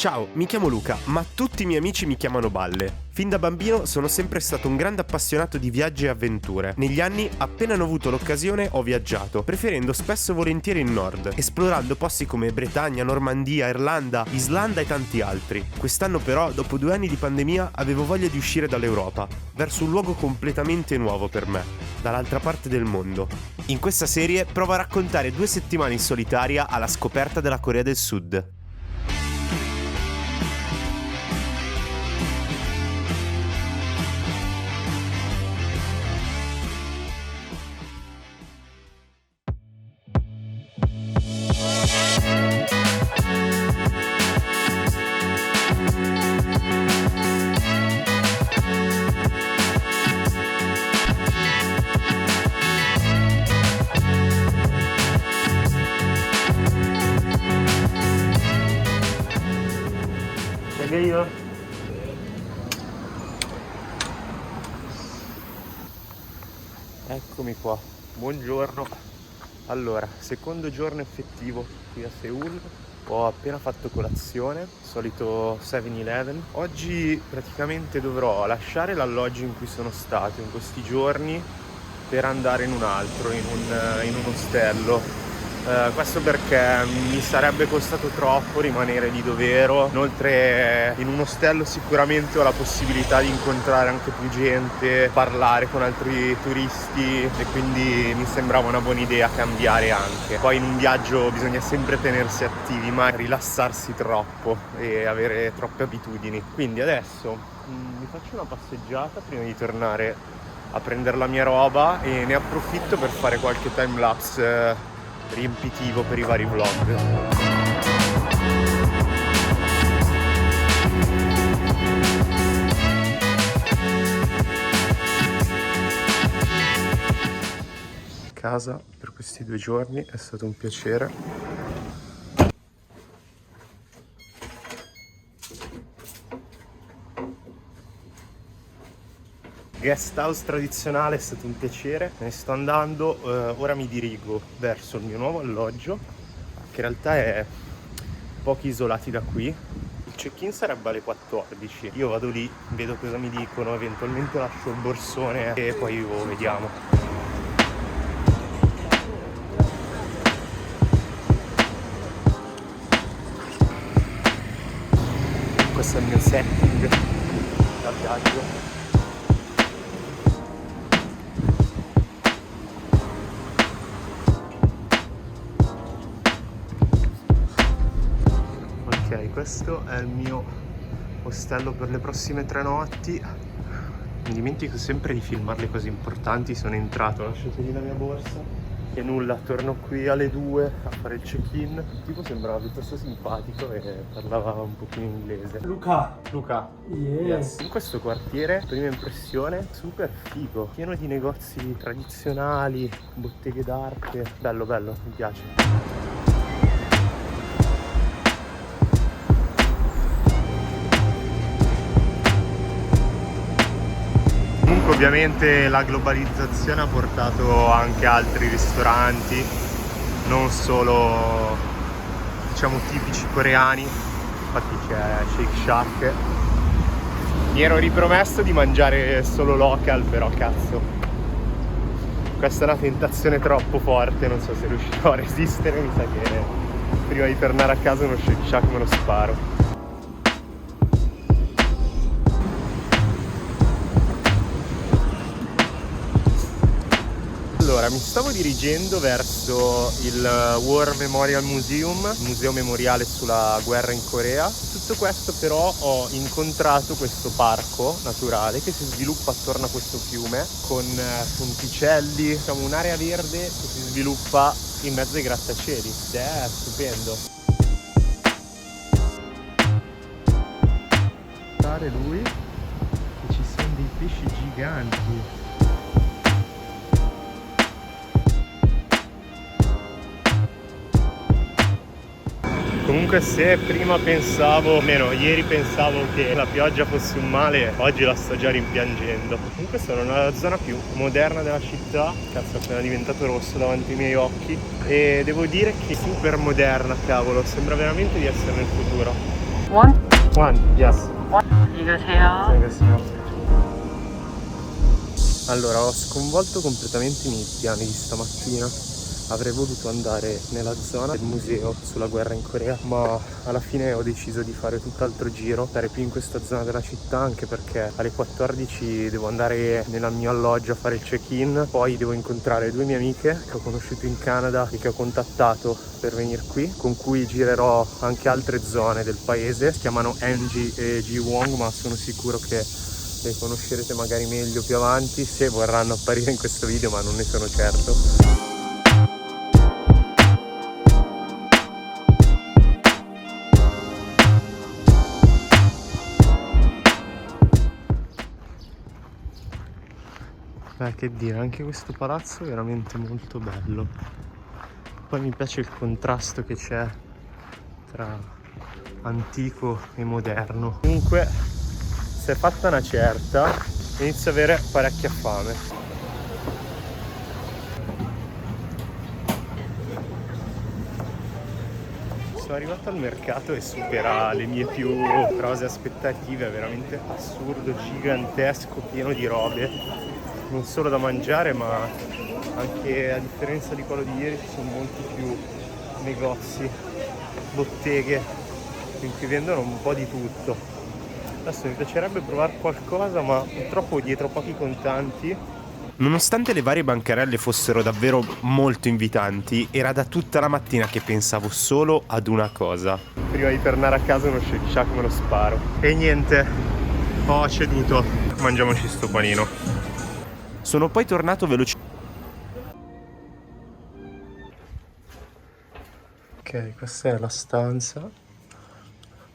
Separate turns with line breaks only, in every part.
Ciao, mi chiamo Luca, ma tutti i miei amici mi chiamano Balle. Fin da bambino sono sempre stato un grande appassionato di viaggi e avventure. Negli anni, appena ho avuto l'occasione, ho viaggiato, preferendo spesso volentieri il nord, esplorando posti come Bretagna, Normandia, Irlanda, Islanda e tanti altri. Quest'anno però, dopo 2 anni di pandemia, avevo voglia di uscire dall'Europa, verso un luogo completamente nuovo per me, dall'altra parte del mondo. In questa serie provo a raccontare 2 settimane in solitaria alla scoperta della Corea del Sud. Io? Eccomi qua, buongiorno. Allora, secondo giorno effettivo qui a Seul. Ho appena fatto colazione, solito 7-Eleven. Oggi praticamente dovrò lasciare l'alloggio in cui sono stato in questi giorni per andare in un altro, in un ostello. Questo perché mi sarebbe costato troppo rimanere lì dove ero. Inoltre in un ostello sicuramente ho la possibilità di incontrare anche più gente, parlare con altri turisti e quindi mi sembrava una buona idea cambiare anche. Poi in un viaggio bisogna sempre tenersi attivi, ma rilassarsi troppo e avere troppe abitudini. Quindi adesso mi faccio una passeggiata prima di tornare a prendere la mia roba e ne approfitto per fare qualche timelapse riempitivo per i vari vlog. Casa per questi 2 giorni è stato un piacere. Guest house tradizionale è stato un piacere, me ne sto andando, ora mi dirigo verso il mio nuovo alloggio, che in realtà è pochi isolati da qui. Il check-in sarebbe alle 14, io vado lì, vedo cosa mi dicono, eventualmente lascio il borsone e poi vediamo. Questo è il mio setting da viaggio. Ok, questo è il mio ostello per le prossime 3 notti. Mi dimentico sempre di filmare le cose importanti. Sono entrato, ho lasciato lì la mia borsa e nulla, torno qui alle 2 a fare il check-in. Il tipo sembrava piuttosto simpatico e parlava un pochino inglese.
Luca,
Yes. In questo quartiere, prima impressione, super figo, pieno di negozi tradizionali, botteghe d'arte. Bello, bello, mi piace. Ovviamente la globalizzazione ha portato anche altri ristoranti, non solo diciamo tipici coreani, infatti c'è Shake Shack. Mi ero ripromesso di mangiare solo local, però cazzo, questa è una tentazione troppo forte, non so se riuscirò a resistere, mi sa che prima di tornare a casa uno Shake Shack me lo sparo. Allora, mi stavo dirigendo verso il War Memorial Museum, il museo memoriale sulla guerra in Corea. Tutto questo però ho incontrato questo parco naturale che si sviluppa attorno a questo fiume con ponticelli, diciamo un'area verde che si sviluppa in mezzo ai grattacieli ed è stupendo. Guardare lui, che ci sono dei pesci giganti. Comunque se prima pensavo, almeno ieri pensavo che la pioggia fosse un male, oggi la sto già rimpiangendo. Comunque sono nella zona più moderna della città, cazzo è appena diventato rosso davanti ai miei occhi e devo dire che è super moderna, cavolo, sembra veramente di essere nel futuro.
One?
One, yes.
안녕히 가세요.
Allora, ho sconvolto completamente i miei piani di stamattina. Avrei voluto andare nella zona del museo sulla guerra in Corea, ma alla fine ho deciso di fare tutt'altro giro, stare più in questa zona della città, anche perché alle 14 devo andare nel mio alloggio a fare il check-in, poi devo incontrare due mie amiche che ho conosciuto in Canada e che ho contattato per venire qui, con cui girerò anche altre zone del paese. Si chiamano Angie e Ji Wong, ma sono sicuro che le conoscerete magari meglio più avanti se vorranno apparire in questo video, ma non ne sono certo. Che dire, anche questo palazzo è veramente molto bello. Poi mi piace il contrasto che c'è tra antico e moderno. Comunque, se è fatta una certa, inizio ad avere parecchia fame. Sono arrivato al mercato e supera le mie più rose aspettative, è veramente assurdo, gigantesco, pieno di robe. Non solo da mangiare, ma anche, a differenza di quello di ieri, ci sono molti più negozi, botteghe in cui vendono un po' di tutto. Adesso mi piacerebbe provare qualcosa, ma purtroppo dietro pochi contanti. Nonostante le varie bancarelle fossero davvero molto invitanti, era da tutta la mattina che pensavo solo ad una cosa. Prima di tornare a casa uno sciacquo me lo sparo. E niente, ho ceduto. Mangiamoci sto panino. Sono poi tornato velocemente. Ok, questa è la stanza.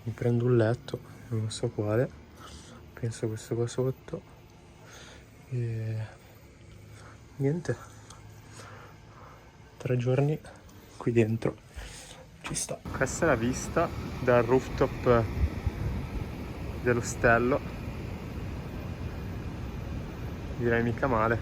Mi prendo un letto, non so quale. Penso questo qua sotto. E niente. 3 giorni qui dentro. Ci sta. Questa è la vista dal rooftop dell'ostello. Direi mica male.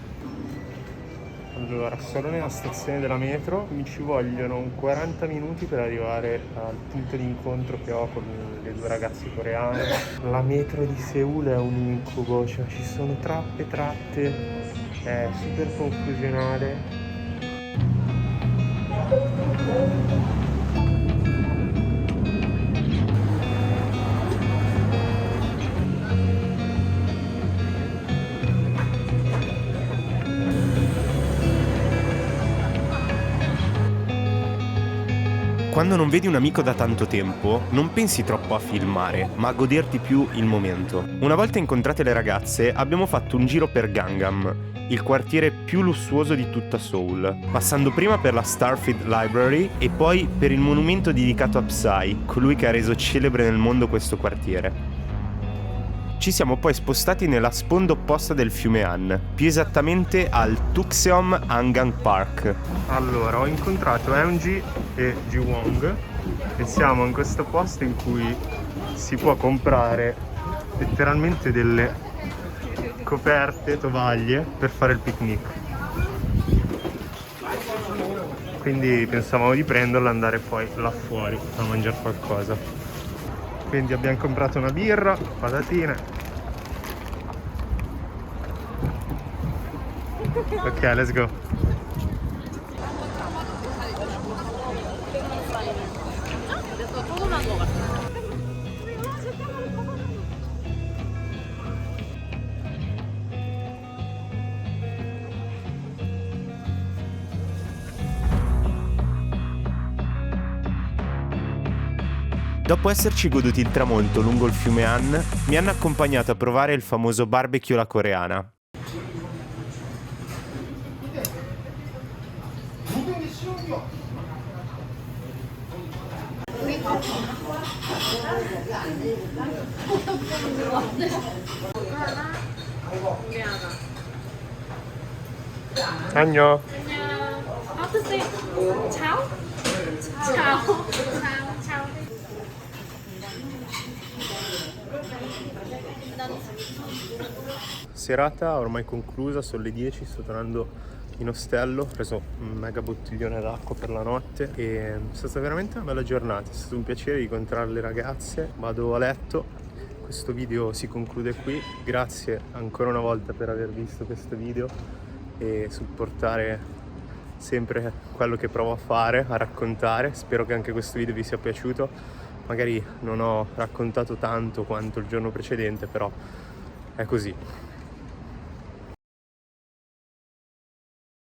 Allora, sono nella stazione della metro, mi ci vogliono 40 minuti per arrivare al punto di incontro che ho con le due ragazze coreane. La metro di Seul è un incubo, cioè ci sono troppe tratte, è super confusionale. Quando non vedi un amico da tanto tempo, non pensi troppo a filmare, ma a goderti più il momento. Una volta incontrate le ragazze, abbiamo fatto un giro per Gangnam, il quartiere più lussuoso di tutta Seoul, passando prima per la Starfield Library e poi per il monumento dedicato a Psy, colui che ha reso celebre nel mondo questo quartiere. Ci siamo poi spostati nella sponda opposta del fiume Han, più esattamente al Tuxeom Hangang Park. Allora, ho incontrato Eunji e Ji Wong e siamo in questo posto in cui si può comprare letteralmente delle coperte, tovaglie per fare il picnic. Quindi pensavamo di prenderlo e andare poi là fuori a mangiare qualcosa. Quindi abbiamo comprato una birra, patatine. Ok, let's go. Dopo esserci goduti il tramonto lungo il fiume Han, mi hanno accompagnato a provare il famoso barbecue alla coreana. 안녕.
How to say ciao? Ciao. Ciao.
Serata ormai conclusa, sono le 10, sto tornando in ostello, ho preso un mega bottiglione d'acqua per la notte e è stata veramente una bella giornata, è stato un piacere incontrare le ragazze. Vado a letto, questo video si conclude qui, grazie ancora una volta per aver visto questo video e supportare sempre quello che provo a fare, a raccontare. Spero che anche questo video vi sia piaciuto. Magari non ho raccontato tanto quanto il giorno precedente, però è così.